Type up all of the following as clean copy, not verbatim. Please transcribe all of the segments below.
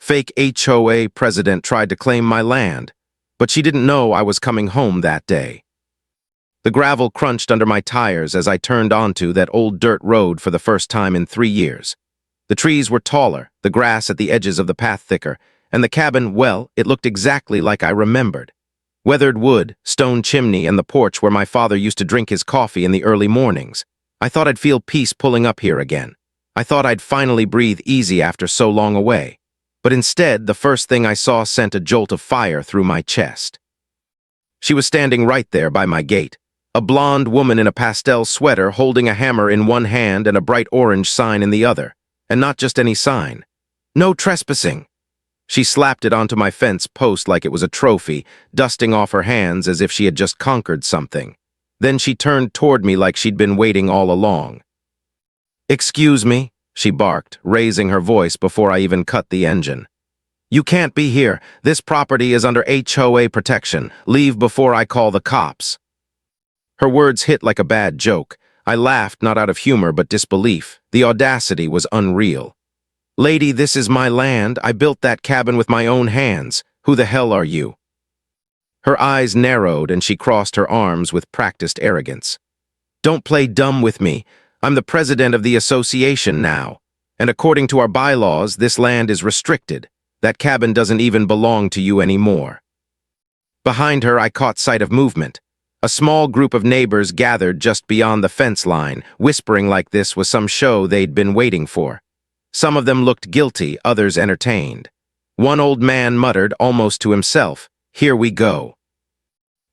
Fake HOA president tried to claim my land, but she didn't know I was coming home that day. The gravel crunched under my tires as I turned onto that old dirt road for the first time in 3 years. The trees were taller, the grass at the edges of the path thicker, and the cabin, well, it looked exactly like I remembered. Weathered wood, stone chimney, and the porch where my father used to drink his coffee in the early mornings. I thought I'd feel peace pulling up here again. I thought I'd finally breathe easy after so long away. But instead, the first thing I saw sent a jolt of fire through my chest. She was standing right there by my gate, a blonde woman in a pastel sweater holding a hammer in one hand and a bright orange sign in the other. And not just any sign. No trespassing. She slapped it onto my fence post like it was a trophy, dusting off her hands as if she had just conquered something. Then she turned toward me like she'd been waiting all along. "Excuse me," she barked, raising her voice before I even cut the engine. "You can't be here. This property is under HOA protection. Leave before I call the cops." Her words hit like a bad joke. I laughed, not out of humor but disbelief. The audacity was unreal. "Lady, this is my land. I built that cabin with my own hands. Who the hell are you?" Her eyes narrowed and she crossed her arms with practiced arrogance. "Don't play dumb with me. I'm the president of the association now. And according to our bylaws, this land is restricted. That cabin doesn't even belong to you anymore." Behind her, I caught sight of movement. A small group of neighbors gathered just beyond the fence line, whispering like this was some show they'd been waiting for. Some of them looked guilty, others entertained. One old man muttered, almost to himself, "Here we go."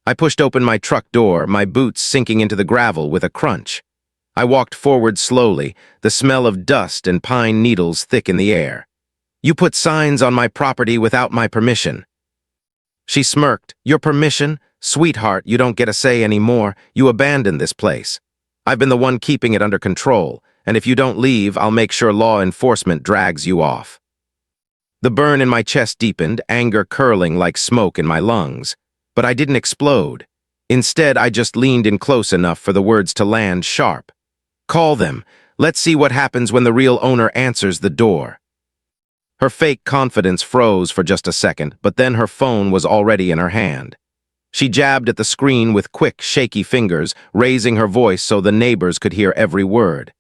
I pushed open my truck door, my boots sinking into the gravel with a crunch. I walked forward slowly, the smell of dust and pine needles thick in the air. "You put signs on my property without my permission." She smirked. "Your permission? Sweetheart, you don't get a say anymore. You abandoned this place. I've been the one keeping it under control, and if you don't leave, I'll make sure law enforcement drags you off." The burn in my chest deepened, anger curling like smoke in my lungs. But I didn't explode. Instead, I just leaned in close enough for the words to land sharp. "Call them. Let's see what happens when the real owner answers the door." Her fake confidence froze for just a second, but then her phone was already in her hand. She jabbed at the screen with quick, shaky fingers, raising her voice so the neighbors could hear every word.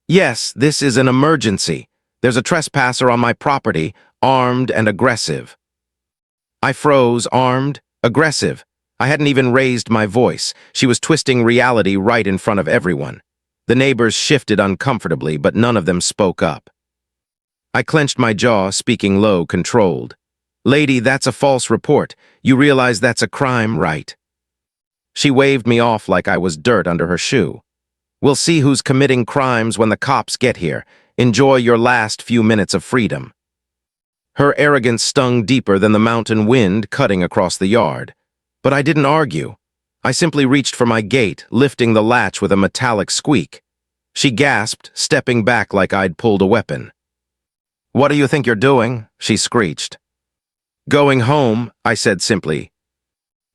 "Yes, this is an emergency. There's a trespasser on my property, armed and aggressive." I froze. Armed? Aggressive? I hadn't even raised my voice. She was twisting reality right in front of everyone. The neighbors shifted uncomfortably, but none of them spoke up. I clenched my jaw, speaking low, controlled. "Lady, that's a false report. You realize that's a crime, right?" She waved me off like I was dirt under her shoe. "We'll see who's committing crimes when the cops get here. Enjoy your last few minutes of freedom." Her arrogance stung deeper than the mountain wind cutting across the yard. But I didn't argue. I simply reached for my gate, lifting the latch with a metallic squeak. She gasped, stepping back like I'd pulled a weapon. "What do you think you're doing?" she screeched. "Going home," I said simply.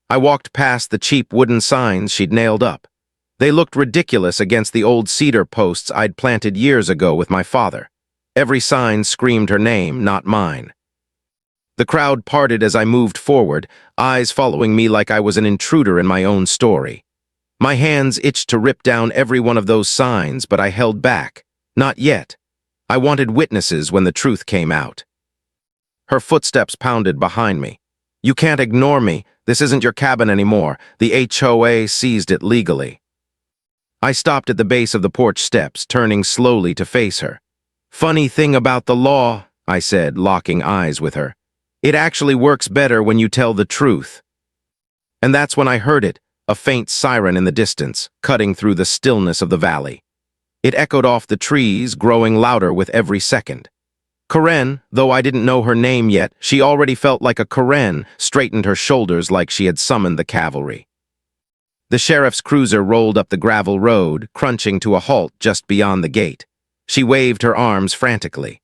I walked past the cheap wooden signs she'd nailed up. They looked ridiculous against the old cedar posts I'd planted years ago with my father. Every sign screamed her name, not mine. The crowd parted as I moved forward, eyes following me like I was an intruder in my own story. My hands itched to rip down every one of those signs, but I held back. Not yet. I wanted witnesses when the truth came out. Her footsteps pounded behind me. "You can't ignore me. This isn't your cabin anymore. The HOA seized it legally." I stopped at the base of the porch steps, turning slowly to face her. "Funny thing about the law," I said, locking eyes with her. "It actually works better when you tell the truth." And that's when I heard it, a faint siren in the distance, cutting through the stillness of the valley. It echoed off the trees, growing louder with every second. Karen, though I didn't know her name yet, she already felt like a Karen, straightened her shoulders like she had summoned the cavalry. The sheriff's cruiser rolled up the gravel road, crunching to a halt just beyond the gate. She waved her arms frantically.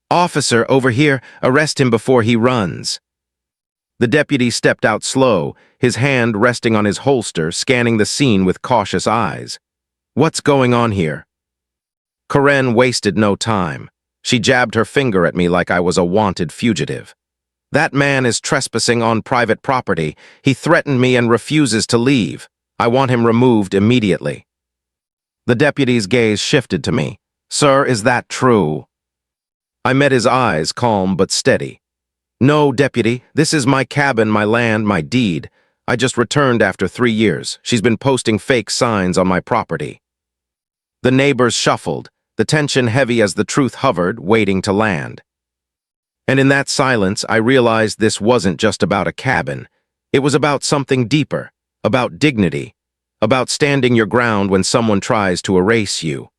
"Officer, over here, arrest him before he runs." The deputy stepped out slow, his hand resting on his holster, scanning the scene with cautious eyes. "What's going on here?" Karen wasted no time. She jabbed her finger at me like I was a wanted fugitive. That man is trespassing on private property. He threatened me and refuses to leave. I want him removed immediately. The deputy's gaze shifted to me. Sir, is that true? I met his eyes, calm but steady. No, deputy, this is my cabin, my land, my deed. I just returned after 3 years. She's been posting fake signs on my property. The neighbors shuffled, the tension heavy as the truth hovered, waiting to land. And in that silence, I realized this wasn't just about a cabin. It was about something deeper, about dignity, about standing your ground when someone tries to erase you.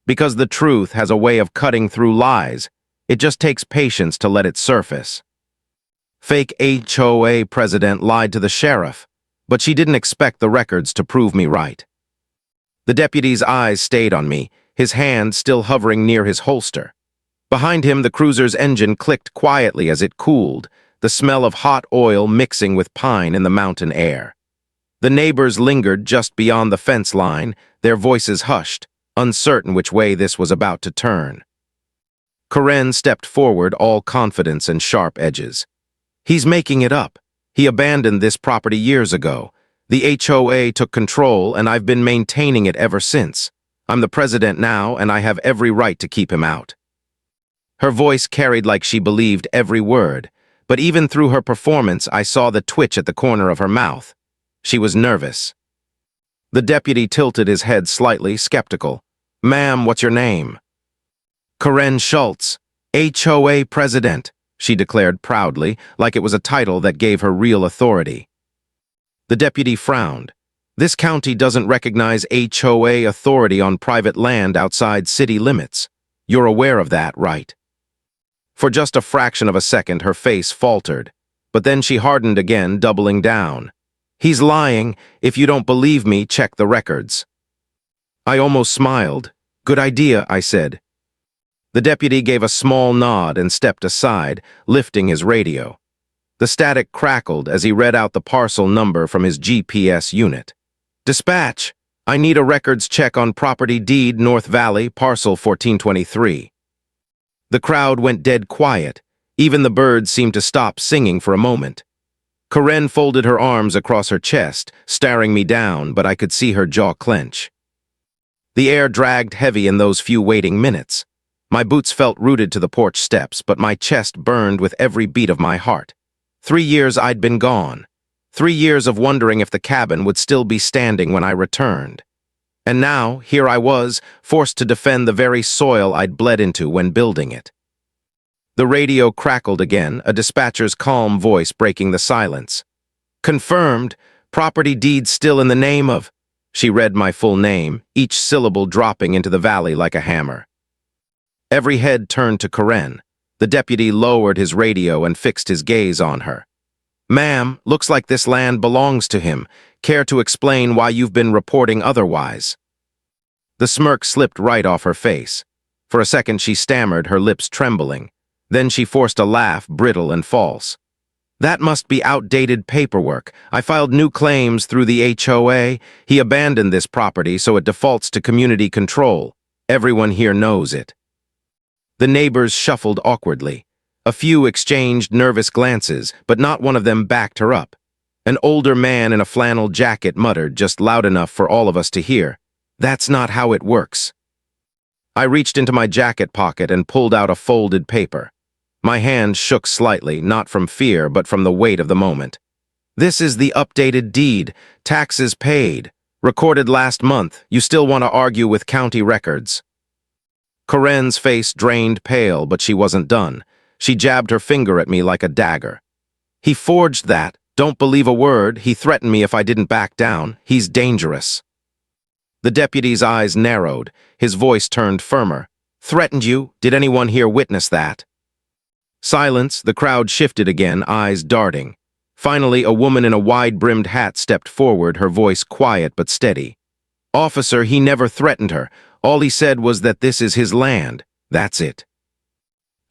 Because the truth has a way of cutting through lies, it just takes patience to let it surface. Fake HOA president lied to the sheriff, but she didn't expect the records to prove me right. The deputy's eyes stayed on me, his hand still hovering near his holster. Behind him, the cruiser's engine clicked quietly as it cooled, the smell of hot oil mixing with pine in the mountain air. The neighbors lingered just beyond the fence line, their voices hushed, uncertain which way this was about to turn. Karen stepped forward, all confidence and sharp edges. He's making it up. He abandoned this property years ago. The HOA took control, and I've been maintaining it ever since. I'm the president now, and I have every right to keep him out. Her voice carried like she believed every word, but even through her performance, I saw the twitch at the corner of her mouth. She was nervous. The deputy tilted his head slightly, skeptical. Ma'am, what's your name? Karen Schultz, HOA president, she declared proudly, like it was a title that gave her real authority. The deputy frowned. This county doesn't recognize HOA authority on private land outside city limits. You're aware of that, right? For just a fraction of a second, her face faltered, but then she hardened again, doubling down. He's lying. If you don't believe me, check the records. I almost smiled. Good idea, I said. The deputy gave a small nod and stepped aside, lifting his radio. The static crackled as he read out the parcel number from his GPS unit. Dispatch, I need a records check on property deed North Valley, parcel 1423. The crowd went dead quiet. Even the birds seemed to stop singing for a moment. Karen folded her arms across her chest, staring me down, but I could see her jaw clench. The air dragged heavy in those few waiting minutes. My boots felt rooted to the porch steps, but my chest burned with every beat of my heart. 3 years I'd been gone. 3 years of wondering if the cabin would still be standing when I returned. And now, here I was, forced to defend the very soil I'd bled into when building it. The radio crackled again, a dispatcher's calm voice breaking the silence. Confirmed, property deed still in the name of... She read my full name, each syllable dropping into the valley like a hammer. Every head turned to Karen. The deputy lowered his radio and fixed his gaze on her. Ma'am, looks like this land belongs to him. Care to explain why you've been reporting otherwise? The smirk slipped right off her face. For a second she stammered, her lips trembling. Then she forced a laugh, brittle and false. That must be outdated paperwork. I filed new claims through the HOA. He abandoned this property, so it defaults to community control. Everyone here knows it. The neighbors shuffled awkwardly. A few exchanged nervous glances, but not one of them backed her up. An older man in a flannel jacket muttered, just loud enough for all of us to hear, "That's not how it works." I reached into my jacket pocket and pulled out a folded paper. My hand shook slightly, not from fear, but from the weight of the moment. This is the updated deed, taxes paid, recorded last month. You still want to argue with county records? Karen's face drained pale, but she wasn't done. She jabbed her finger at me like a dagger. He forged that. Don't believe a word. He threatened me if I didn't back down. He's dangerous. The deputy's eyes narrowed. His voice turned firmer. Threatened you? Did anyone here witness that? Silence. The crowd shifted again, eyes darting. Finally, a woman in a wide-brimmed hat stepped forward, her voice quiet but steady. Officer, he never threatened her. All he said was that this is his land. That's it.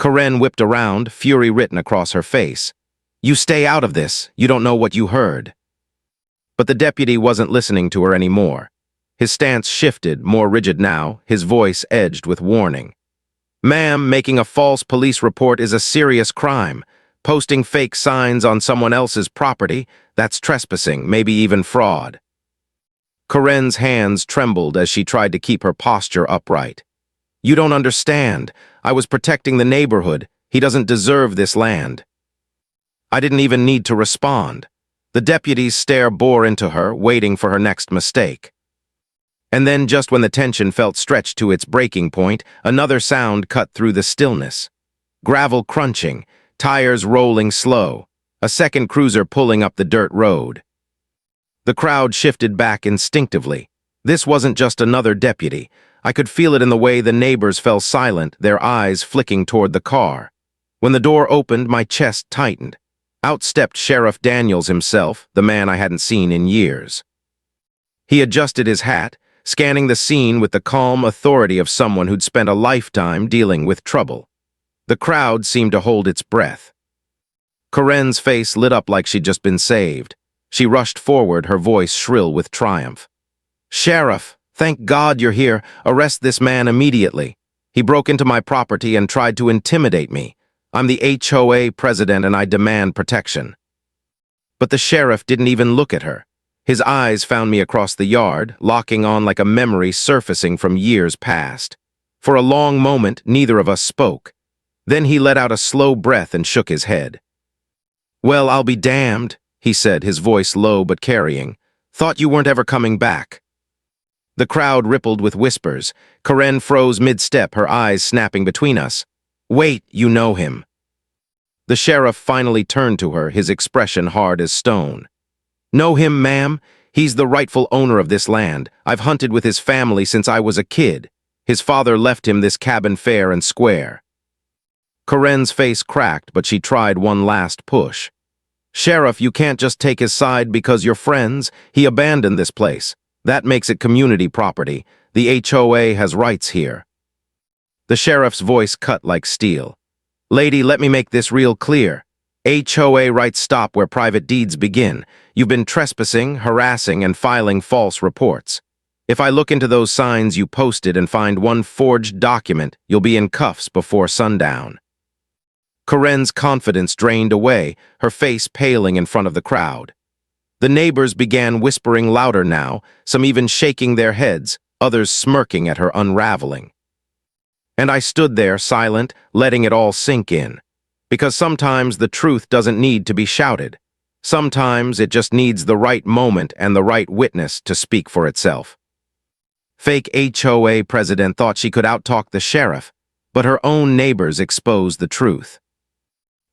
Karen whipped around, fury written across her face. You stay out of this. You don't know what you heard. But the deputy wasn't listening to her anymore. His stance shifted, more rigid now, his voice edged with warning. Ma'am, making a false police report is a serious crime. Posting fake signs on someone else's property, that's trespassing, maybe even fraud. Corinne's hands trembled as she tried to keep her posture upright. You don't understand. I was protecting the neighborhood. He doesn't deserve this land. I didn't even need to respond. The deputy's stare bore into her, waiting for her next mistake. And then, just when the tension felt stretched to its breaking point, another sound cut through the stillness. Gravel crunching, tires rolling slow, a second cruiser pulling up the dirt road. The crowd shifted back instinctively. This wasn't just another deputy. I could feel it in the way the neighbors fell silent, their eyes flicking toward the car. When the door opened, my chest tightened. Out stepped Sheriff Daniels himself, the man I hadn't seen in years. He adjusted his hat, scanning the scene with the calm authority of someone who'd spent a lifetime dealing with trouble. The crowd seemed to hold its breath. Corinne's face lit up like she'd just been saved. She rushed forward, her voice shrill with triumph. "Sheriff, thank God you're here. Arrest this man immediately. He broke into my property and tried to intimidate me. I'm the HOA president and I demand protection." But the sheriff didn't even look at her. His eyes found me across the yard, locking on like a memory surfacing from years past. For a long moment, neither of us spoke. Then he let out a slow breath and shook his head. "Well, I'll be damned," he said, his voice low but carrying. "Thought you weren't ever coming back." The crowd rippled with whispers. Corinne froze mid-step, her eyes snapping between us. "Wait, you know him." The sheriff finally turned to her, his expression hard as stone. "Know him, ma'am? He's the rightful owner of this land. I've hunted with his family since I was a kid. His father left him this cabin fair and square." Corinne's face cracked, but she tried one last push. "Sheriff, you can't just take his side because you're friends. He abandoned this place. That makes it community property. The HOA has rights here." The sheriff's voice cut like steel. "Lady, let me make this real clear. HOA rights stop where private deeds begin. You've been trespassing, harassing, and filing false reports. If I look into those signs you posted and find one forged document, you'll be in cuffs before sundown." Corinne's confidence drained away, her face paling in front of the crowd. The neighbors began whispering louder now, some even shaking their heads, others smirking at her unraveling. And I stood there, silent, letting it all sink in. Because sometimes the truth doesn't need to be shouted. Sometimes it just needs the right moment and the right witness to speak for itself. Fake HOA president thought she could outtalk the sheriff, but her own neighbors exposed the truth.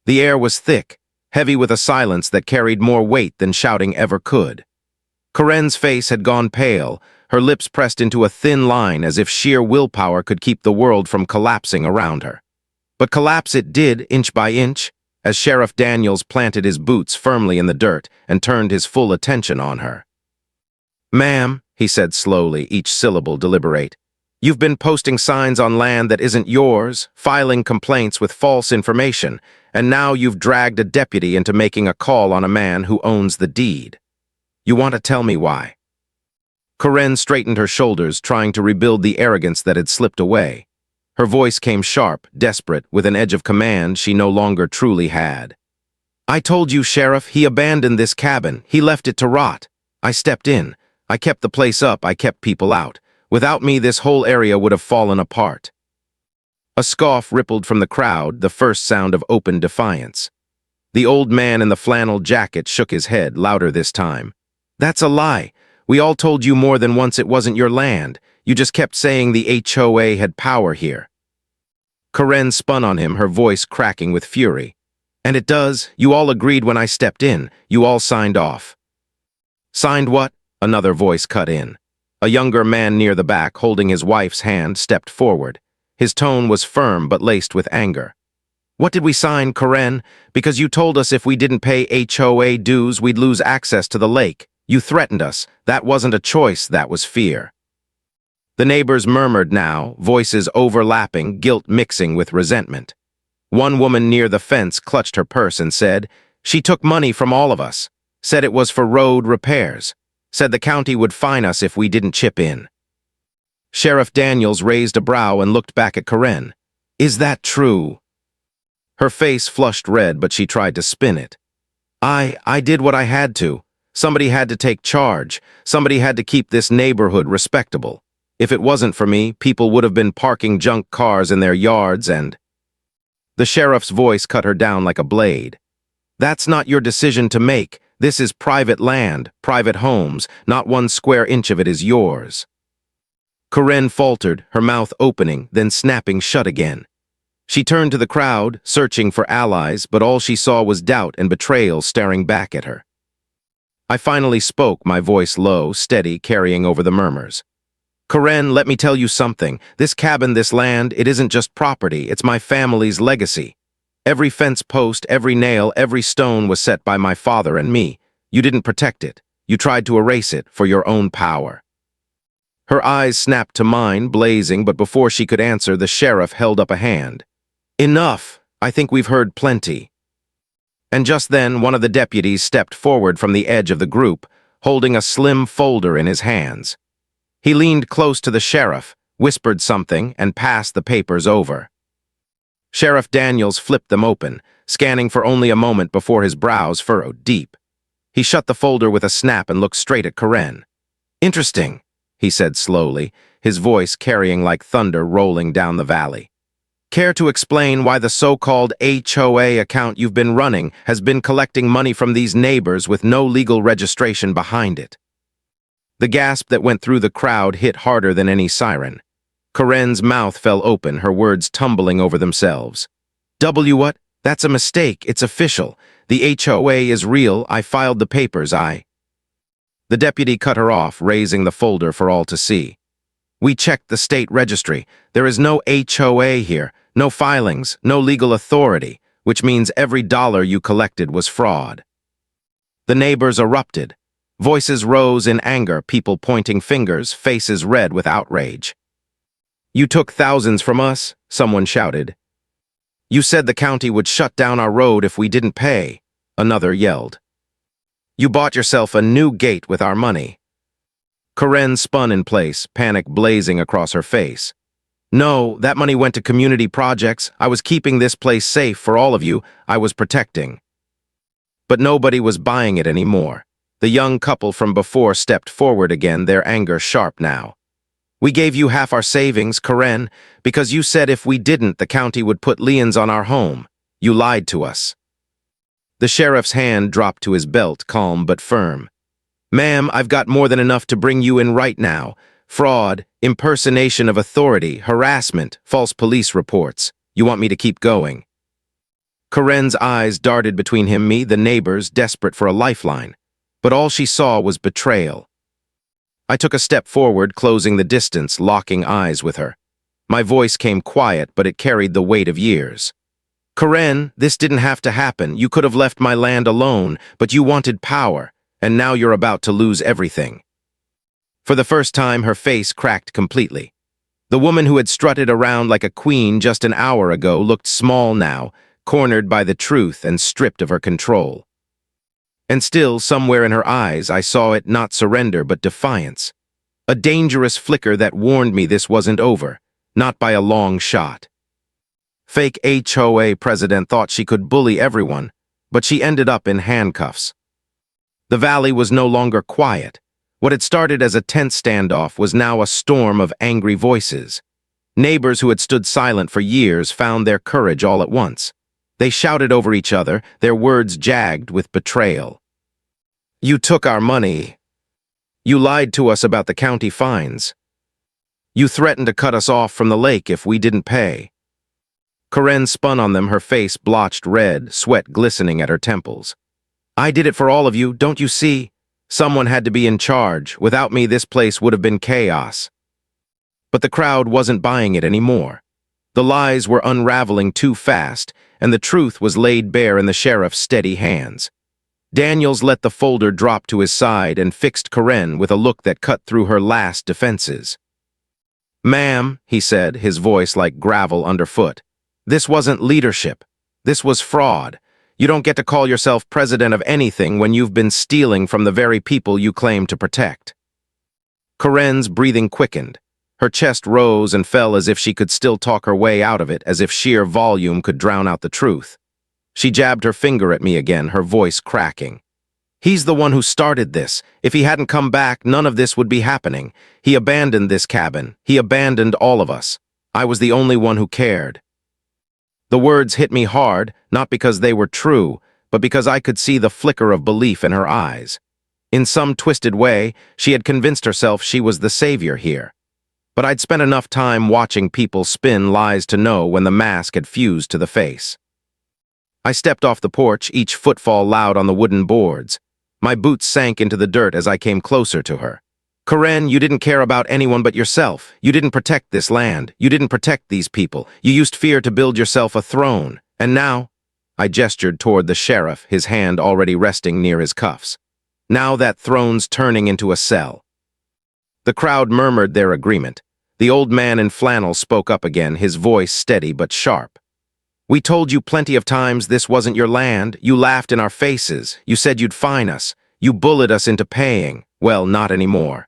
The air was thick, heavy with a silence that carried more weight than shouting ever could. Corinne's face had gone pale, her lips pressed into a thin line as if sheer willpower could keep the world from collapsing around her. But collapse it did, inch by inch, as Sheriff Daniels planted his boots firmly in the dirt and turned his full attention on her. "Ma'am," he said slowly, each syllable deliberate, "you've been posting signs on land that isn't yours, filing complaints with false information, and now you've dragged a deputy into making a call on a man who owns the deed. You want to tell me why?" Corinne straightened her shoulders, trying to rebuild the arrogance that had slipped away. Her voice came sharp, desperate, with an edge of command she no longer truly had. "I told you, Sheriff, he abandoned this cabin. He left it to rot. I stepped in. I kept the place up. I kept people out. Without me, this whole area would have fallen apart." A scoff rippled from the crowd, the first sound of open defiance. The old man in the flannel jacket shook his head, louder this time. "That's a lie. We all told you more than once it wasn't your land. You just kept saying the HOA had power here." Corinne spun on him, her voice cracking with fury. "And it does. You all agreed when I stepped in. You all signed off." "Signed what?" Another voice cut in. A younger man near the back, holding his wife's hand, stepped forward. His tone was firm but laced with anger. "What did we sign, Corinne? Because you told us if we didn't pay HOA dues, we'd lose access to the lake. You threatened us. That wasn't a choice, that was fear." The neighbors murmured now, voices overlapping, guilt mixing with resentment. One woman near the fence clutched her purse and said, "She took money from all of us. Said it was for road repairs. Said the county would fine us if we didn't chip in." Sheriff Daniels raised a brow and looked back at Corinne. Is that true? Her face flushed red, but she tried to spin it. I did what I had to. Somebody had to take charge. Somebody had to keep this neighborhood respectable. If it wasn't for me, people would have been parking junk cars in their yards and— The sheriff's voice cut her down like a blade. That's not your decision to make. This is private land, private homes. Not 1 square inch of it is yours. Karen faltered, her mouth opening, then snapping shut again. She turned to the crowd, searching for allies, but all she saw was doubt and betrayal staring back at her. I finally spoke, my voice low, steady, carrying over the murmurs. Karen, let me tell you something. This cabin, this land, it isn't just property, it's my family's legacy. Every fence post, every nail, every stone was set by my father and me. You didn't protect it. You tried to erase it for your own power. Her eyes snapped to mine, blazing, but before she could answer, the sheriff held up a hand. Enough! I think we've heard plenty. And just then, one of the deputies stepped forward from the edge of the group, holding a slim folder in his hands. He leaned close to the sheriff, whispered something, and passed the papers over. Sheriff Daniels flipped them open, scanning for only a moment before his brows furrowed deep. He shut the folder with a snap and looked straight at Karen. Interesting, he said slowly, his voice carrying like thunder rolling down the valley. Care to explain why the so-called HOA account you've been running has been collecting money from these neighbors with no legal registration behind it? The gasp that went through the crowd hit harder than any siren. Karen's mouth fell open, her words tumbling over themselves. What? That's a mistake. It's official. The HOA is real. I filed the papers. The deputy cut her off, raising the folder for all to see. We checked the state registry. There is no HOA here, no filings, no legal authority, which means every dollar you collected was fraud. The neighbors erupted. Voices rose in anger, people pointing fingers, faces red with outrage. You took thousands from us, someone shouted. You said the county would shut down our road if we didn't pay, another yelled. You bought yourself a new gate with our money. Karen spun in place, panic blazing across her face. No, that money went to community projects. I was keeping this place safe for all of you. I was protecting. But nobody was buying it anymore. The young couple from before stepped forward again, their anger sharp now. We gave you half our savings, Karen, because you said if we didn't, the county would put liens on our home. You lied to us. The sheriff's hand dropped to his belt, calm but firm. Ma'am, I've got more than enough to bring you in right now. Fraud, impersonation of authority, harassment, false police reports. You want me to keep going? Karen's eyes darted between me, the neighbors, desperate for a lifeline. But all she saw was betrayal. I took a step forward, closing the distance, locking eyes with her. My voice came quiet, but it carried the weight of years. Karen, this didn't have to happen. You could have left my land alone, but you wanted power, and now you're about to lose everything. For the first time, her face cracked completely. The woman who had strutted around like a queen just an hour ago looked small now, cornered by the truth and stripped of her control. And still, somewhere in her eyes, I saw it not surrender but defiance. A dangerous flicker that warned me this wasn't over, not by a long shot. Fake HOA president thought she could bully everyone, but she ended up in handcuffs. The valley was no longer quiet. What had started as a tense standoff was now a storm of angry voices. Neighbors who had stood silent for years found their courage all at once. They shouted over each other, their words jagged with betrayal. You took our money. You lied to us about the county fines. You threatened to cut us off from the lake if we didn't pay. Karen spun on them, her face blotched red, sweat glistening at her temples. I did it for all of you, don't you see? Someone had to be in charge. Without me, this place would have been chaos. But the crowd wasn't buying it anymore. The lies were unraveling too fast, and the truth was laid bare in the sheriff's steady hands. Daniels let the folder drop to his side and fixed Karen with a look that cut through her last defenses. Ma'am, he said, his voice like gravel underfoot, this wasn't leadership. This was fraud. You don't get to call yourself president of anything when you've been stealing from the very people you claim to protect. Karen's breathing quickened. Her chest rose and fell as if she could still talk her way out of it, as if sheer volume could drown out the truth. She jabbed her finger at me again, her voice cracking. He's the one who started this. If he hadn't come back, none of this would be happening. He abandoned this cabin. He abandoned all of us. I was the only one who cared. The words hit me hard, not because they were true, but because I could see the flicker of belief in her eyes. In some twisted way, she had convinced herself she was the savior here. But I'd spent enough time watching people spin lies to know when the mask had fused to the face. I stepped off the porch, each footfall loud on the wooden boards. My boots sank into the dirt as I came closer to her. Karen, you didn't care about anyone but yourself. You didn't protect this land. You didn't protect these people. You used fear to build yourself a throne. And now, I gestured toward the sheriff, his hand already resting near his cuffs. Now that throne's turning into a cell. The crowd murmured their agreement. The old man in flannel spoke up again, his voice steady but sharp. We told you plenty of times this wasn't your land. You laughed in our faces. You said you'd fine us. You bullied us into paying. Well, not anymore.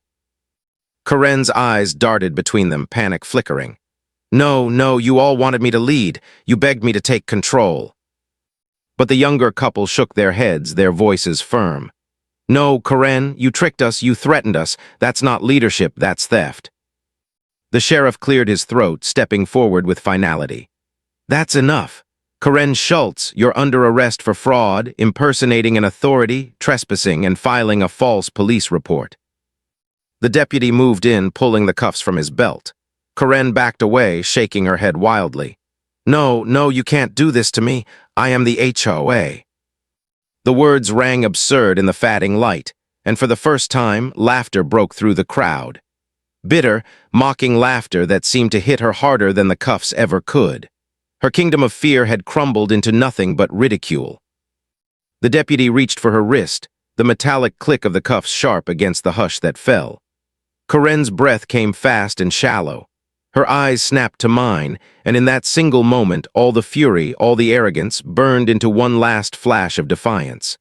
Karen's eyes darted between them, panic flickering. No, you all wanted me to lead. You begged me to take control. But the younger couple shook their heads, their voices firm. No, Karen, you tricked us, you threatened us. That's not leadership, that's theft. The sheriff cleared his throat, stepping forward with finality. That's enough. Karen Schultz, you're under arrest for fraud, impersonating an authority, trespassing, and filing a false police report. The deputy moved in, pulling the cuffs from his belt. Karen backed away, shaking her head wildly. No, you can't do this to me. I am the HOA. The words rang absurd in the fading light, and for the first time, laughter broke through the crowd. Bitter, mocking laughter that seemed to hit her harder than the cuffs ever could. Her kingdom of fear had crumbled into nothing but ridicule. The deputy reached for her wrist, the metallic click of the cuffs sharp against the hush that fell. Karen's breath came fast and shallow. Her eyes snapped to mine, and in that single moment, all the fury, all the arrogance, burned into one last flash of defiance.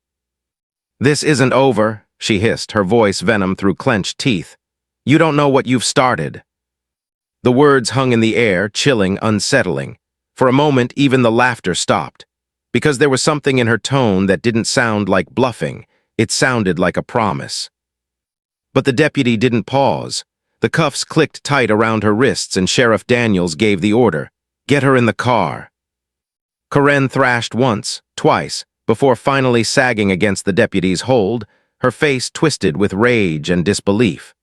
This isn't over, she hissed, her voice venom through clenched teeth. You don't know what you've started. The words hung in the air, chilling, unsettling. For a moment, even the laughter stopped, because there was something in her tone that didn't sound like bluffing. It sounded like a promise. But the deputy didn't pause. The cuffs clicked tight around her wrists and Sheriff Daniels gave the order, "Get her in the car." Karen thrashed once, twice, before finally sagging against the deputy's hold, her face twisted with rage and disbelief.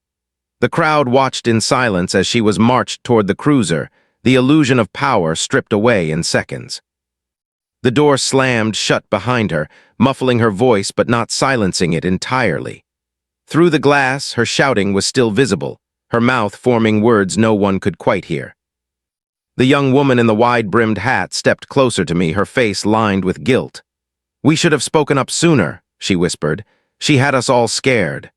The crowd watched in silence as she was marched toward the cruiser, the illusion of power stripped away in seconds. The door slammed shut behind her, muffling her voice but not silencing it entirely. Through the glass, her shouting was still visible, her mouth forming words no one could quite hear. The young woman in the wide-brimmed hat stepped closer to me, her face lined with guilt. "We should have spoken up sooner," she whispered. "She had us all scared."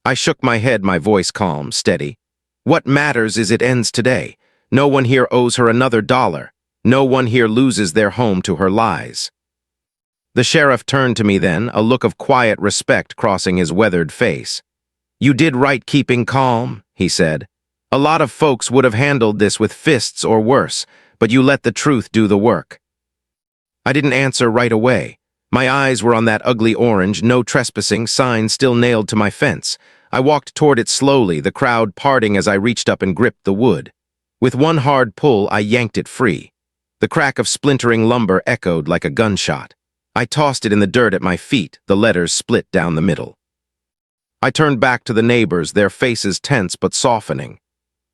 I shook my head, my voice calm, steady. "What matters is it ends today. No one here owes her another dollar. No one here loses their home to her lies." The sheriff turned to me then, a look of quiet respect crossing his weathered face. "You did right keeping calm," he said. "A lot of folks would have handled this with fists or worse, but you let the truth do the work." I didn't answer right away. My eyes were on that ugly orange, "No trespassing" sign still nailed to my fence. I walked toward it slowly, the crowd parting as I reached up and gripped the wood. With one hard pull, I yanked it free. The crack of splintering lumber echoed like a gunshot. I tossed it in the dirt at my feet, the letters split down the middle. I turned back to the neighbors, their faces tense but softening.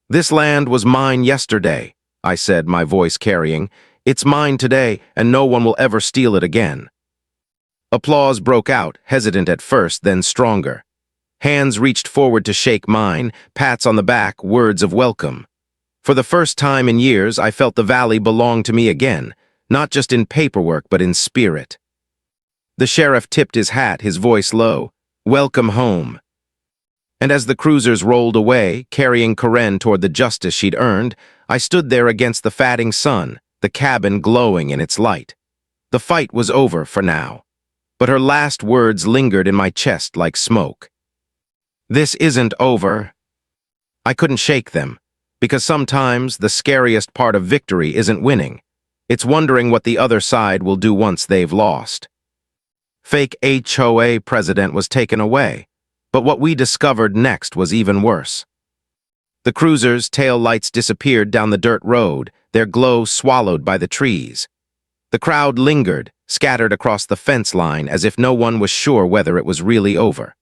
"This land was mine yesterday," I said, my voice carrying. "It's mine today, and no one will ever steal it again." Applause broke out, hesitant at first, then stronger. Hands reached forward to shake mine, pats on the back, words of welcome. For the first time in years, I felt the valley belonged to me again, not just in paperwork, but in spirit. The sheriff tipped his hat, his voice low. "Welcome home." And as the cruisers rolled away, carrying Karen toward the justice she'd earned, I stood there against the fading sun, the cabin glowing in its light. The fight was over for now, but her last words lingered in my chest like smoke. "This isn't over." I couldn't shake them, because sometimes the scariest part of victory isn't winning. It's wondering what the other side will do once they've lost. Fake HOA president was taken away, but what we discovered next was even worse. The cruiser's tail lights disappeared down the dirt road, their glow swallowed by the trees. The crowd lingered, scattered across the fence line as if no one was sure whether it was really over.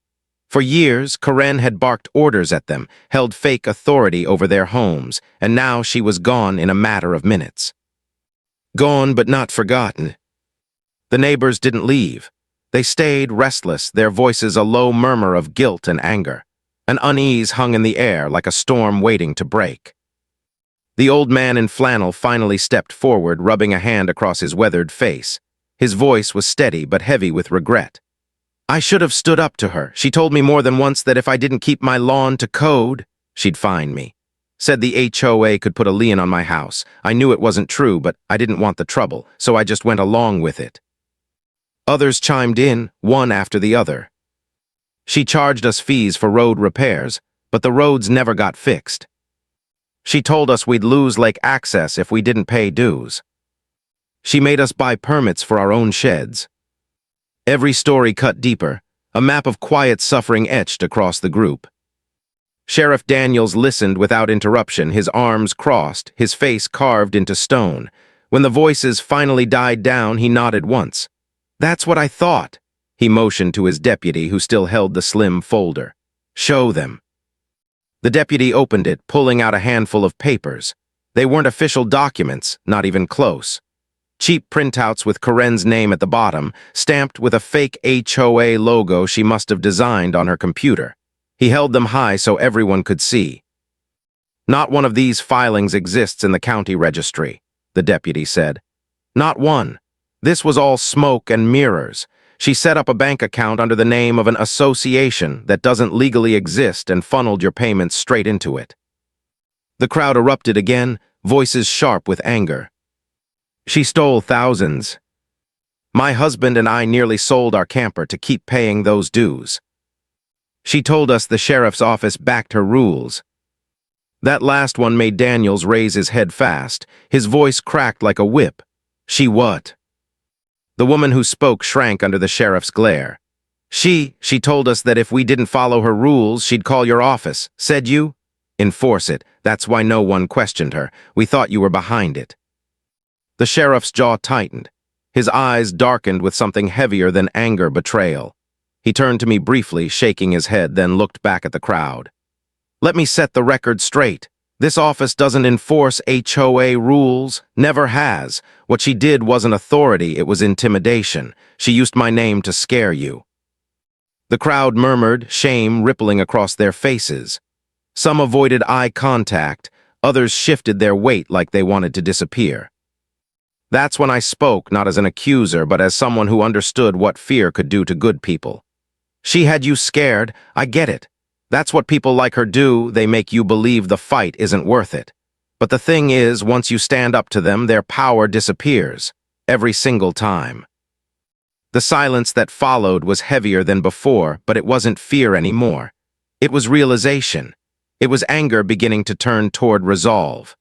For years, Karen had barked orders at them, held fake authority over their homes, and now she was gone in a matter of minutes. Gone but not forgotten. The neighbors didn't leave. They stayed restless, their voices a low murmur of guilt and anger. An unease hung in the air like a storm waiting to break. The old man in flannel finally stepped forward, rubbing a hand across his weathered face. His voice was steady but heavy with regret. I should have stood up to her. She told me more than once that if I didn't keep my lawn to code, she'd fine me. Said the HOA could put a lien on my house. I knew it wasn't true, but I didn't want the trouble, so I just went along with it. Others chimed in, one after the other. She charged us fees for road repairs, but the roads never got fixed. She told us we'd lose lake access if we didn't pay dues. She made us buy permits for our own sheds. Every story cut deeper, a map of quiet suffering etched across the group. Sheriff Daniels listened without interruption, his arms crossed, his face carved into stone. When the voices finally died down, he nodded once. That's what I thought. He motioned to his deputy, who still held the slim folder. Show them. The deputy opened it, pulling out a handful of papers. They weren't official documents, not even close. Cheap printouts with Karen's name at the bottom, stamped with a fake HOA logo she must have designed on her computer. He held them high so everyone could see. Not one of these filings exists in the county registry, the deputy said. Not one. This was all smoke and mirrors. She set up a bank account under the name of an association that doesn't legally exist and funneled your payments straight into it. The crowd erupted again, voices sharp with anger. She stole thousands. My husband and I nearly sold our camper to keep paying those dues. She told us the sheriff's office backed her rules. That last one made Daniels raise his head fast. His voice cracked like a whip. She what? The woman who spoke shrank under the sheriff's glare. She told us that if we didn't follow her rules, she'd call your office. Said you? Enforce it. That's why no one questioned her. We thought you were behind it. The sheriff's jaw tightened. His eyes darkened with something heavier than anger, betrayal. He turned to me briefly, shaking his head, then looked back at the crowd. Let me set the record straight. This office doesn't enforce HOA rules, never has. What she did wasn't authority, it was intimidation. She used my name to scare you. The crowd murmured, shame rippling across their faces. Some avoided eye contact, others shifted their weight like they wanted to disappear. That's when I spoke, not as an accuser, but as someone who understood what fear could do to good people. She had you scared, I get it. That's what people like her do, they make you believe the fight isn't worth it. But the thing is, once you stand up to them, their power disappears. Every single time. The silence that followed was heavier than before, but it wasn't fear anymore. It was realization. It was anger beginning to turn toward resolve.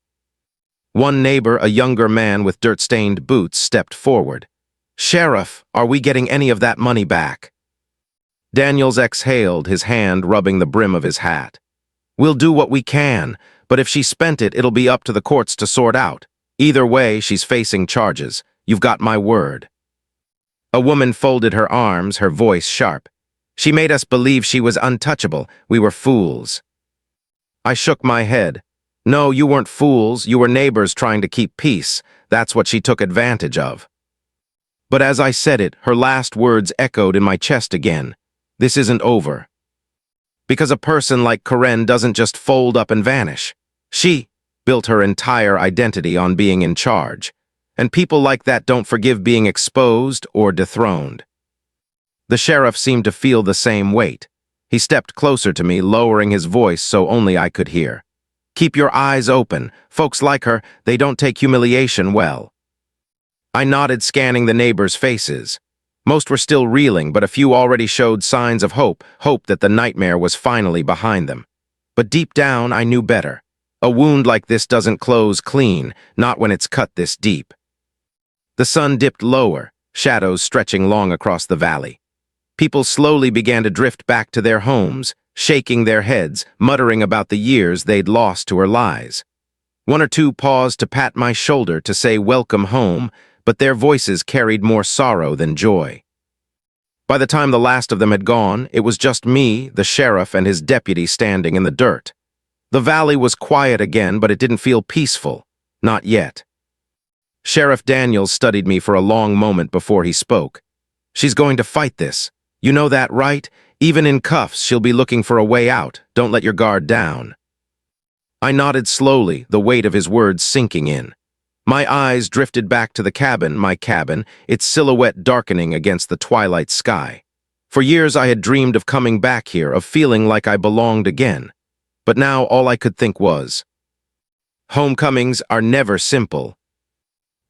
One neighbor, a younger man with dirt-stained boots, stepped forward. Sheriff, are we getting any of that money back? Daniels exhaled, his hand rubbing the brim of his hat. We'll do what we can, but if she spent it, it'll be up to the courts to sort out. Either way, she's facing charges. You've got my word. A woman folded her arms, her voice sharp. She made us believe she was untouchable. We were fools. I shook my head. No, you weren't fools. You were neighbors trying to keep peace. That's what she took advantage of. But as I said it, her last words echoed in my chest again. This isn't over. Because a person like Karen doesn't just fold up and vanish. She built her entire identity on being in charge. And people like that don't forgive being exposed or dethroned. The sheriff seemed to feel the same weight. He stepped closer to me, lowering his voice so only I could hear. Keep your eyes open. Folks like her, they don't take humiliation well. I nodded, scanning the neighbors' faces. Most were still reeling, but a few already showed signs of hope that the nightmare was finally behind them. But deep down, I knew better. A wound like this doesn't close clean, not when it's cut this deep. The sun dipped lower, shadows stretching long across the valley. People slowly began to drift back to their homes, shaking their heads, muttering about the years they'd lost to her lies. One or two paused to pat my shoulder to say welcome home, but their voices carried more sorrow than joy. By the time the last of them had gone, it was just me, the sheriff, and his deputy standing in the dirt. The valley was quiet again, but it didn't feel peaceful. Not yet. Sheriff Daniels studied me for a long moment before he spoke. "She's going to fight this. You know that, right? Even in cuffs, she'll be looking for a way out. Don't let your guard down." I nodded slowly, the weight of his words sinking in. My eyes drifted back to my cabin, its silhouette darkening against the twilight sky. For years I had dreamed of coming back here, of feeling like I belonged again. But now all I could think was, homecomings are never simple.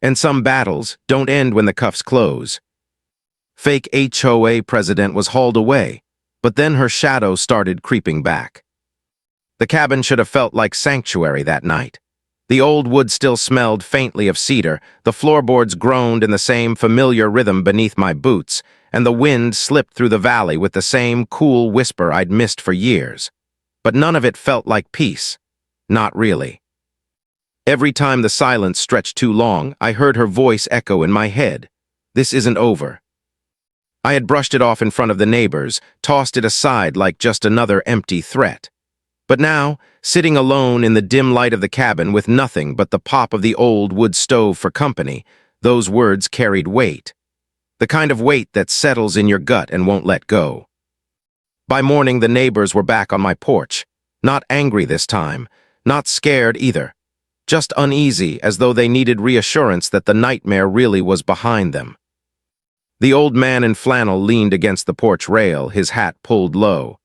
And some battles don't end when the cuffs close. Fake HOA president was hauled away, but then her shadow started creeping back. The cabin should have felt like sanctuary that night. The old wood still smelled faintly of cedar, the floorboards groaned in the same familiar rhythm beneath my boots, and the wind slipped through the valley with the same cool whisper I'd missed for years. But none of it felt like peace. Not really. Every time the silence stretched too long, I heard her voice echo in my head. "This isn't over." I had brushed it off in front of the neighbors, tossed it aside like just another empty threat. But now, sitting alone in the dim light of the cabin with nothing but the pop of the old wood stove for company, those words carried weight. The kind of weight that settles in your gut and won't let go. By morning, the neighbors were back on my porch. Not angry this time, not scared either. Just uneasy, as though they needed reassurance that the nightmare really was behind them. The old man in flannel leaned against the porch rail, his hat pulled low.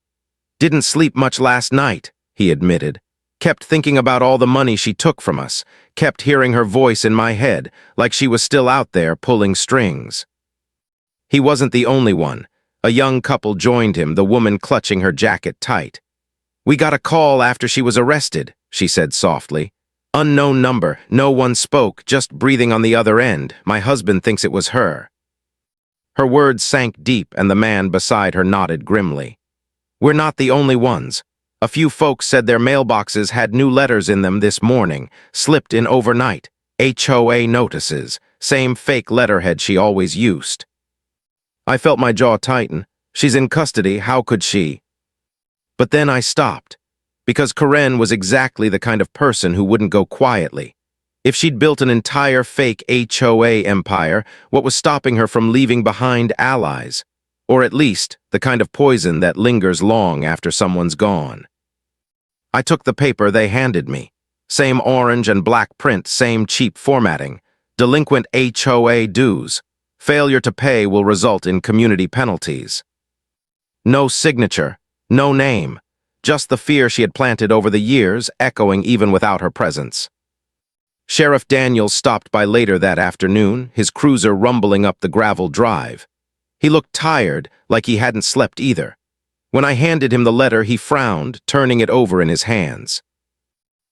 "Didn't sleep much last night," he admitted. "Kept thinking about all the money she took from us, kept hearing her voice in my head, like she was still out there pulling strings." He wasn't the only one. A young couple joined him, the woman clutching her jacket tight. "We got a call after she was arrested," she said softly. "Unknown number, no one spoke, just breathing on the other end. My husband thinks it was her." Her words sank deep, and the man beside her nodded grimly. "We're not the only ones. A few folks said their mailboxes had new letters in them this morning, slipped in overnight. HOA notices, same fake letterhead she always used." I felt my jaw tighten. She's in custody, how could she? But then I stopped. Because Karen was exactly the kind of person who wouldn't go quietly. If she'd built an entire fake HOA empire, what was stopping her from leaving behind allies? Or at least, the kind of poison that lingers long after someone's gone. I took the paper they handed me. Same orange and black print, same cheap formatting. Delinquent HOA dues. Failure to pay will result in community penalties. No signature, no name. Just the fear she had planted over the years, echoing even without her presence. Sheriff Daniels stopped by later that afternoon, his cruiser rumbling up the gravel drive. He looked tired, like he hadn't slept either. When I handed him the letter, he frowned, turning it over in his hands.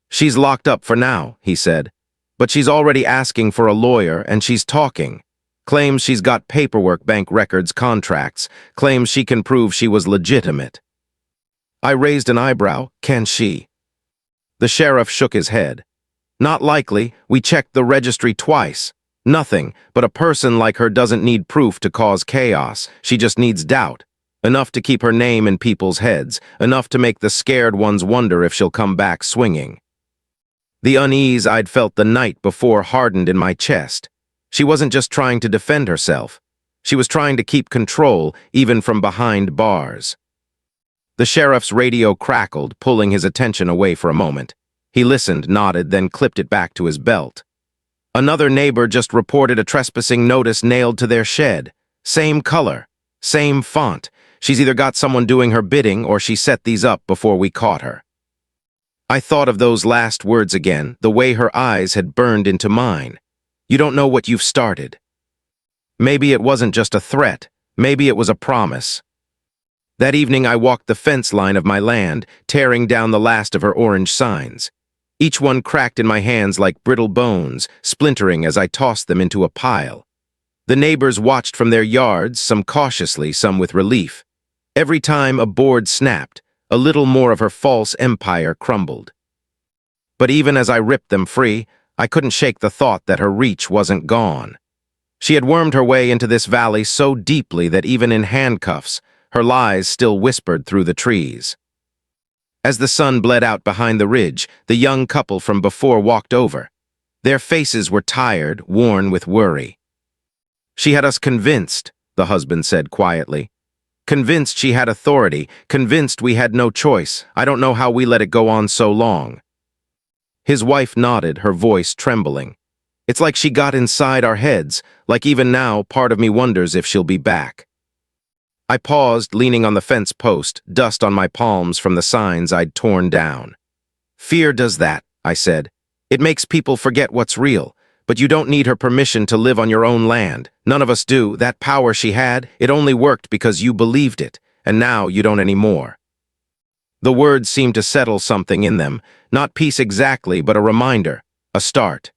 "She's locked up for now," he said. "But she's already asking for a lawyer, and she's talking. Claims she's got paperwork, bank records, contracts. Claims she can prove she was legitimate." I raised an eyebrow. "Can she?" The sheriff shook his head. "Not likely. We checked the registry twice. Nothing, but a person like her doesn't need proof to cause chaos. She just needs doubt. Enough to keep her name in people's heads. Enough to make the scared ones wonder if she'll come back swinging." The unease I'd felt the night before hardened in my chest. She wasn't just trying to defend herself. She was trying to keep control, even from behind bars. The sheriff's radio crackled, pulling his attention away for a moment. He listened, nodded, then clipped it back to his belt. "Another neighbor just reported a trespassing notice nailed to their shed. Same color, same font. She's either got someone doing her bidding or she set these up before we caught her." I thought of those last words again, the way her eyes had burned into mine. "You don't know what you've started." Maybe it wasn't just a threat. Maybe it was a promise. That evening I walked the fence line of my land, tearing down the last of her orange signs. Each one cracked in my hands like brittle bones, splintering as I tossed them into a pile. The neighbors watched from their yards, some cautiously, some with relief. Every time a board snapped, a little more of her false empire crumbled. But even as I ripped them free, I couldn't shake the thought that her reach wasn't gone. She had wormed her way into this valley so deeply that even in handcuffs, her lies still whispered through the trees. As the sun bled out behind the ridge, the young couple from before walked over. Their faces were tired, worn with worry. "She had us convinced," the husband said quietly. "Convinced she had authority, convinced we had no choice. I don't know how we let it go on so long." His wife nodded, her voice trembling. "It's like she got inside our heads, like even now part of me wonders if she'll be back." I paused, leaning on the fence post, dust on my palms from the signs I'd torn down. "Fear does that," I said. "It makes people forget what's real. But you don't need her permission to live on your own land. None of us do. That power she had, it only worked because you believed it, and now you don't anymore." The words seemed to settle something in them, not peace exactly, but a reminder, a start.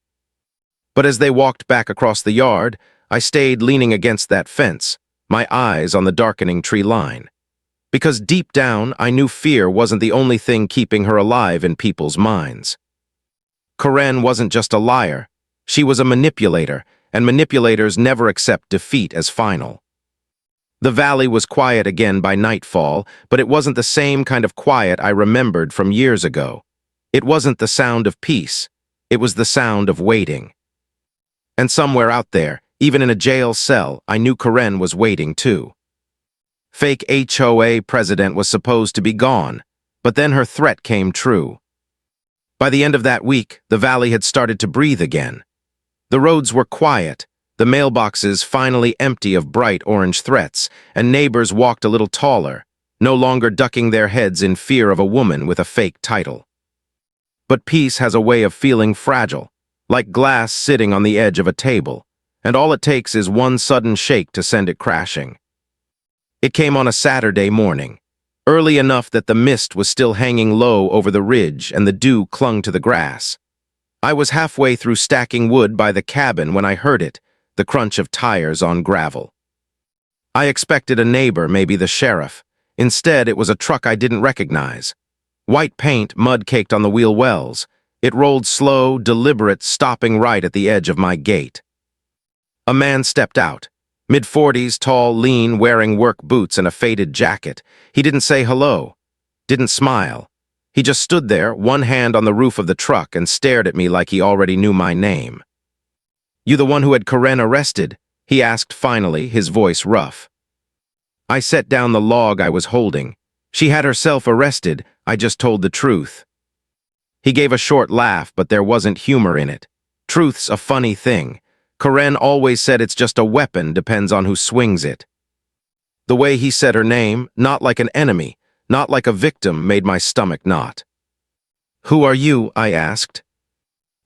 But as they walked back across the yard, I stayed leaning against that fence, my eyes on the darkening tree line. Because deep down, I knew fear wasn't the only thing keeping her alive in people's minds. Karen wasn't just a liar. She was a manipulator, and manipulators never accept defeat as final. The valley was quiet again by nightfall, but it wasn't the same kind of quiet I remembered from years ago. It wasn't the sound of peace. It was the sound of waiting. And somewhere out there, even in a jail cell, I knew Karen was waiting too. Fake HOA president was supposed to be gone, but then her threat came true. By the end of that week, the valley had started to breathe again. The roads were quiet, the mailboxes finally empty of bright orange threats, and neighbors walked a little taller, no longer ducking their heads in fear of a woman with a fake title. But peace has a way of feeling fragile, like glass sitting on the edge of a table, and all it takes is one sudden shake to send it crashing. It came on a Saturday morning, early enough that the mist was still hanging low over the ridge and the dew clung to the grass. I was halfway through stacking wood by the cabin when I heard it, the crunch of tires on gravel. I expected a neighbor, maybe the sheriff. Instead, it was a truck I didn't recognize. White paint mud-caked on the wheel wells. It rolled slow, deliberate, stopping right at the edge of my gate. A man stepped out. Mid-40s, tall, lean, wearing work boots and a faded jacket. He didn't say hello. Didn't smile. He just stood there, one hand on the roof of the truck, and stared at me like he already knew my name. "You the one who had Karen arrested?" he asked finally, his voice rough. I set down the log I was holding. "She had herself arrested. I just told the truth." He gave a short laugh, but there wasn't humor in it. Truth's a funny thing. Karen always said it's just a weapon, depends on who swings it. The way he said her name, not like an enemy, not like a victim, made my stomach knot. "Who are you?" I asked.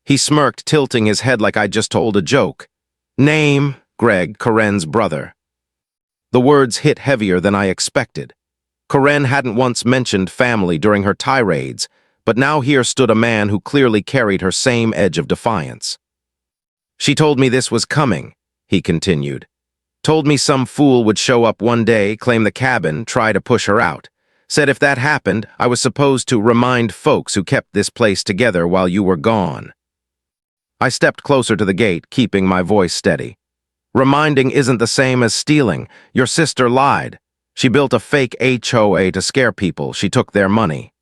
He smirked, tilting his head like I'd just told a joke. "Name, Greg, Karen's brother." The words hit heavier than I expected. Karen hadn't once mentioned family during her tirades, but now here stood a man who clearly carried her same edge of defiance. "She told me this was coming," he continued. "Told me some fool would show up one day, claim the cabin, try to push her out. Said if that happened, I was supposed to remind folks who kept this place together while you were gone." I stepped closer to the gate, keeping my voice steady. "Reminding isn't the same as stealing. Your sister lied. She built a fake HOA to scare people. She took their money."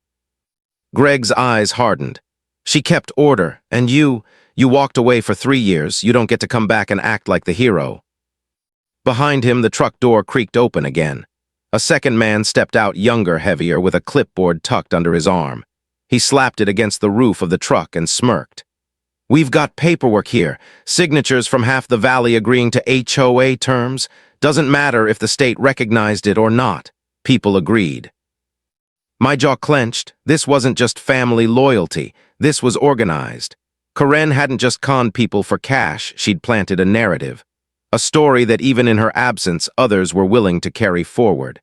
Greg's eyes hardened. "She kept order, and you walked away for 3 years. You don't get to come back and act like the hero." Behind him, the truck door creaked open again. A second man stepped out, younger, heavier, with a clipboard tucked under his arm. He slapped it against the roof of the truck and smirked. "We've got paperwork here, signatures from half the valley agreeing to HOA terms. Doesn't matter if the state recognized it or not." People agreed. My jaw clenched. This wasn't just family loyalty. This was organized. Karen hadn't just conned people for cash, she'd planted a narrative. A story that even in her absence, others were willing to carry forward.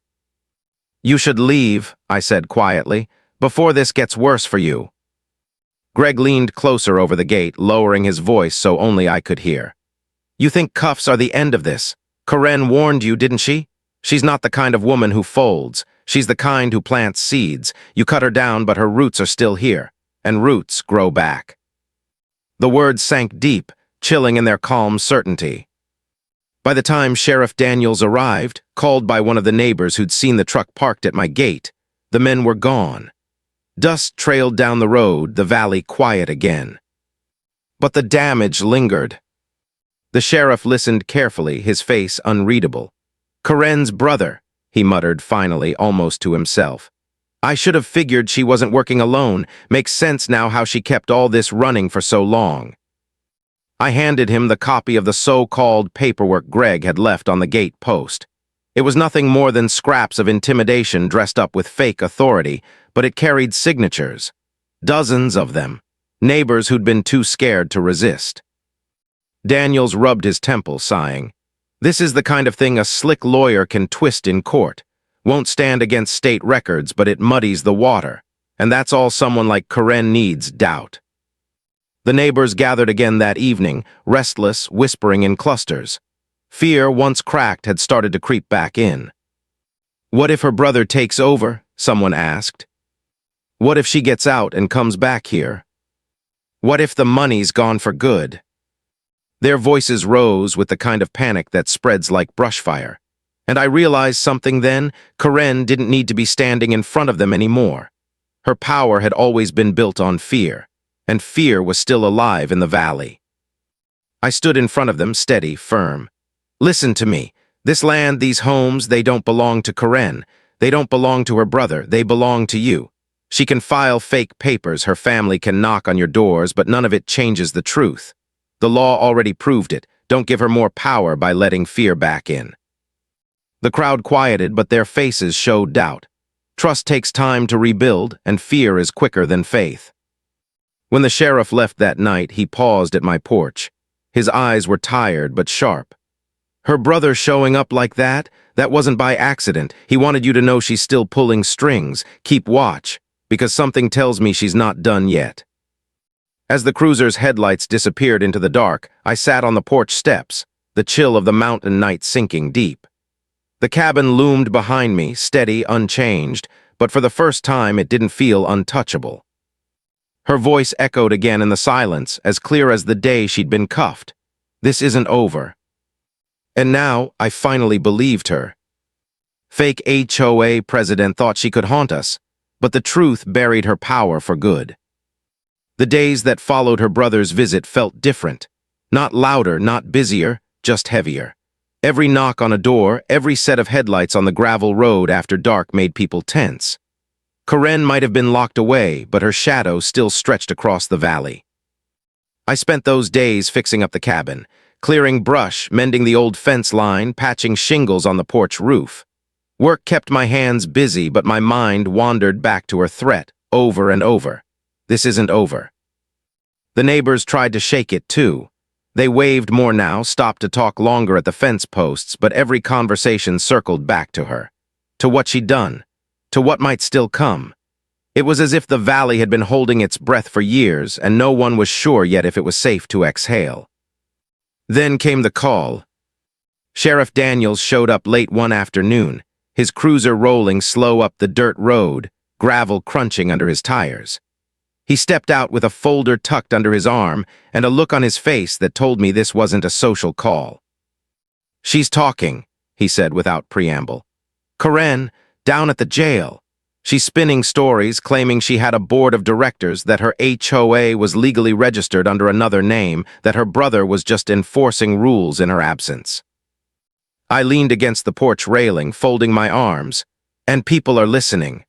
"You should leave," I said quietly, "before this gets worse for you." Greg leaned closer over the gate, lowering his voice so only I could hear. "You think cuffs are the end of this? Karen warned you, didn't she? She's not the kind of woman who folds. She's the kind who plants seeds. You cut her down, but her roots are still here, and roots grow back." The words sank deep, chilling in their calm certainty. By the time Sheriff Daniels arrived, called by one of the neighbors who'd seen the truck parked at my gate, the men were gone. Dust trailed down the road, the valley quiet again. But the damage lingered. The sheriff listened carefully, his face unreadable. "Karen's brother," he muttered finally, almost to himself. "I should have figured she wasn't working alone. Makes sense now how she kept all this running for so long." I handed him the copy of the so-called paperwork Greg had left on the gate post. It was nothing more than scraps of intimidation dressed up with fake authority, but it carried signatures. Dozens of them. Neighbors who'd been too scared to resist. Daniels rubbed his temple, sighing. "This is the kind of thing a slick lawyer can twist in court. Won't stand against state records, but it muddies the water. And that's all someone like Karen needs, doubt." The neighbors gathered again that evening, restless, whispering in clusters. Fear, once cracked, had started to creep back in. "What if her brother takes over?" someone asked. "What if she gets out and comes back here? What if the money's gone for good?" Their voices rose with the kind of panic that spreads like brushfire. And I realized something then. Karen didn't need to be standing in front of them anymore. Her power had always been built on fear, and fear was still alive in the valley. I stood in front of them, steady, firm. "Listen to me. This land, these homes, they don't belong to Karen. They don't belong to her brother. They belong to you. She can file fake papers, her family can knock on your doors, but none of it changes the truth. The law already proved it. Don't give her more power by letting fear back in." The crowd quieted, but their faces showed doubt. Trust takes time to rebuild, and fear is quicker than faith. When the sheriff left that night, he paused at my porch. His eyes were tired but sharp. "Her brother showing up like that? That wasn't by accident. He wanted you to know she's still pulling strings. Keep watch, because something tells me she's not done yet." As the cruiser's headlights disappeared into the dark, I sat on the porch steps, the chill of the mountain night sinking deep. The cabin loomed behind me, steady, unchanged, but for the first time it didn't feel untouchable. Her voice echoed again in the silence, as clear as the day she'd been cuffed. "This isn't over." And now I finally believed her. Fake HOA president thought she could haunt us, but the truth buried her power for good. The days that followed her brother's visit felt different. Not louder, not busier, just heavier. Every knock on a door, every set of headlights on the gravel road after dark made people tense. Karen might have been locked away, but her shadow still stretched across the valley. I spent those days fixing up the cabin, clearing brush, mending the old fence line, patching shingles on the porch roof. Work kept my hands busy, but my mind wandered back to her threat, over and over. This isn't over. The neighbors tried to shake it too. They waved more now, stopped to talk longer at the fence posts, but every conversation circled back to her. To what she'd done. To what might still come. It was as if the valley had been holding its breath for years, and no one was sure yet if it was safe to exhale. Then came the call. Sheriff Daniels showed up late one afternoon, his cruiser rolling slow up the dirt road, gravel crunching under his tires. He stepped out with a folder tucked under his arm and a look on his face that told me this wasn't a social call. "She's talking," he said without preamble. "Karen, down at the jail. She's spinning stories claiming she had a board of directors, that her HOA was legally registered under another name, that her brother was just enforcing rules in her absence." I leaned against the porch railing, folding my arms. "And people are listening."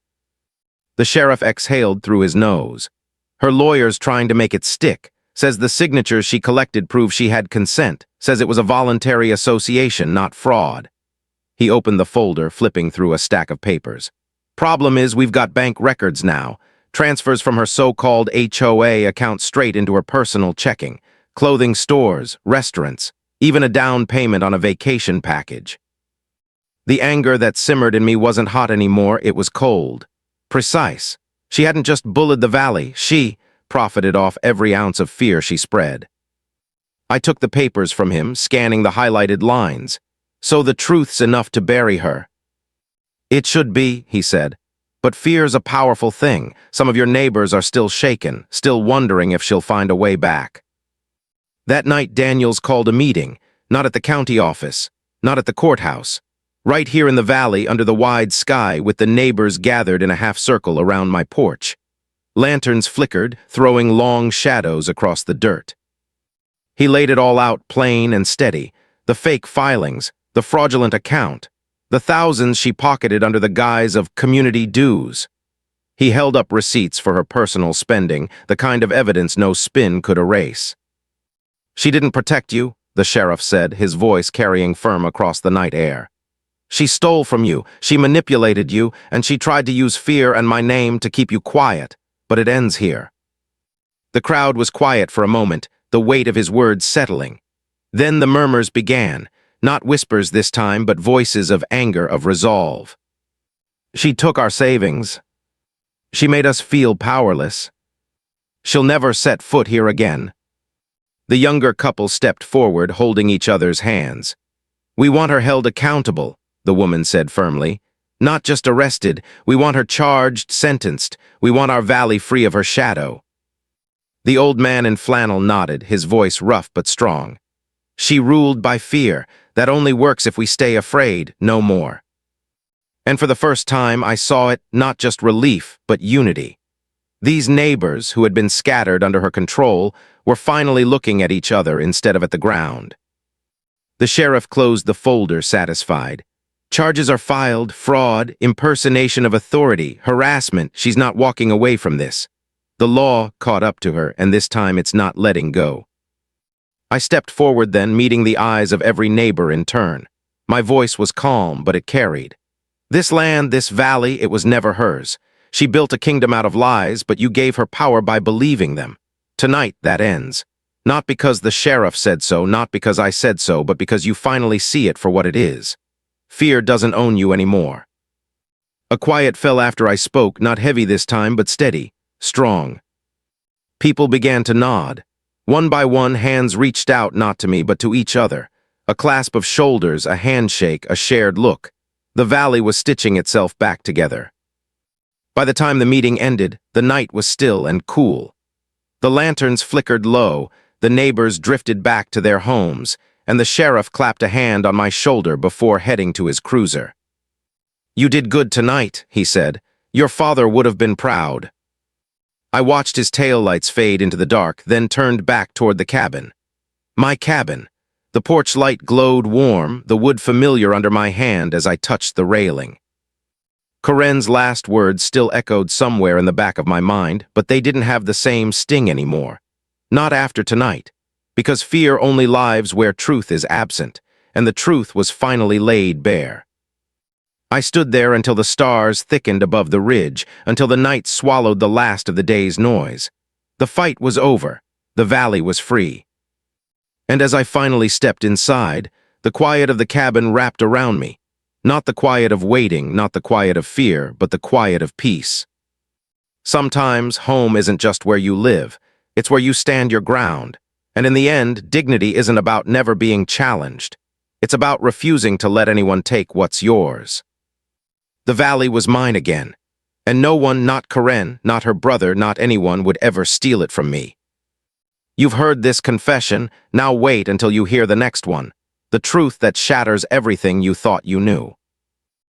The sheriff exhaled through his nose. "Her lawyer's trying to make it stick. Says the signatures she collected prove she had consent. Says it was a voluntary association, not fraud." He opened the folder, flipping through a stack of papers. "Problem is, we've got bank records now. Transfers from her so-called HOA account straight into her personal checking. Clothing stores, restaurants, even a down payment on a vacation package." The anger that simmered in me wasn't hot anymore, it was cold. Precise. She hadn't just bullied the valley, she profited off every ounce of fear she spread. I took the papers from him, scanning the highlighted lines. So the truth's enough to bury her. It should be, he said. But fear's a powerful thing. Some of your neighbors are still shaken, still wondering if she'll find a way back. That night Daniels called a meeting, not at the county office, not at the courthouse. Right here in the valley under the wide sky with the neighbors gathered in a half circle around my porch. Lanterns flickered, throwing long shadows across the dirt. He laid it all out plain and steady, the fake filings, the fraudulent account, the thousands she pocketed under the guise of community dues. He held up receipts for her personal spending, the kind of evidence no spin could erase. She didn't protect you, the sheriff said, his voice carrying firm across the night air. She stole from you, she manipulated you, and she tried to use fear and my name to keep you quiet, but it ends here. The crowd was quiet for a moment, the weight of his words settling. Then the murmurs began, not whispers this time, but voices of anger, of resolve. She took our savings. She made us feel powerless. She'll never set foot here again. The younger couple stepped forward, holding each other's hands. We want her held accountable, the woman said firmly. Not just arrested, we want her charged, sentenced. We want our valley free of her shadow. The old man in flannel nodded, his voice rough but strong. She ruled by fear. That only works if we stay afraid, no more. And for the first time, I saw it, not just relief, but unity. These neighbors, who had been scattered under her control, were finally looking at each other instead of at the ground. The sheriff closed the folder, satisfied. Charges are filed, fraud, impersonation of authority, harassment. She's not walking away from this. The law caught up to her, and this time it's not letting go. I stepped forward then, meeting the eyes of every neighbor in turn. My voice was calm, but it carried. This land, this valley, it was never hers. She built a kingdom out of lies, but you gave her power by believing them. Tonight, that ends. Not because the sheriff said so, not because I said so, but because you finally see it for what it is. Fear doesn't own you anymore. A quiet fell after I spoke, not heavy this time, but steady, strong. People began to nod. One by one, hands reached out not to me, but to each other. A clasp of shoulders, a handshake, a shared look. The valley was stitching itself back together. By the time the meeting ended, the night was still and cool. The lanterns flickered low, the neighbors drifted back to their homes, and the sheriff clapped a hand on my shoulder before heading to his cruiser. You did good tonight, he said. Your father would have been proud. I watched his taillights fade into the dark, then turned back toward the cabin. My cabin. The porch light glowed warm, the wood familiar under my hand as I touched the railing. Corinne's last words still echoed somewhere in the back of my mind, but they didn't have the same sting anymore. Not after tonight, because fear only lives where truth is absent, and the truth was finally laid bare. I stood there until the stars thickened above the ridge, until the night swallowed the last of the day's noise. The fight was over. The valley was free. And as I finally stepped inside, the quiet of the cabin wrapped around me. Not the quiet of waiting, not the quiet of fear, but the quiet of peace. Sometimes home isn't just where you live. It's where you stand your ground. And in the end, dignity isn't about never being challenged. It's about refusing to let anyone take what's yours. The valley was mine again, and no one, not Corinne, not her brother, not anyone would ever steal it from me. You've heard this confession, now wait until you hear the next one, the truth that shatters everything you thought you knew.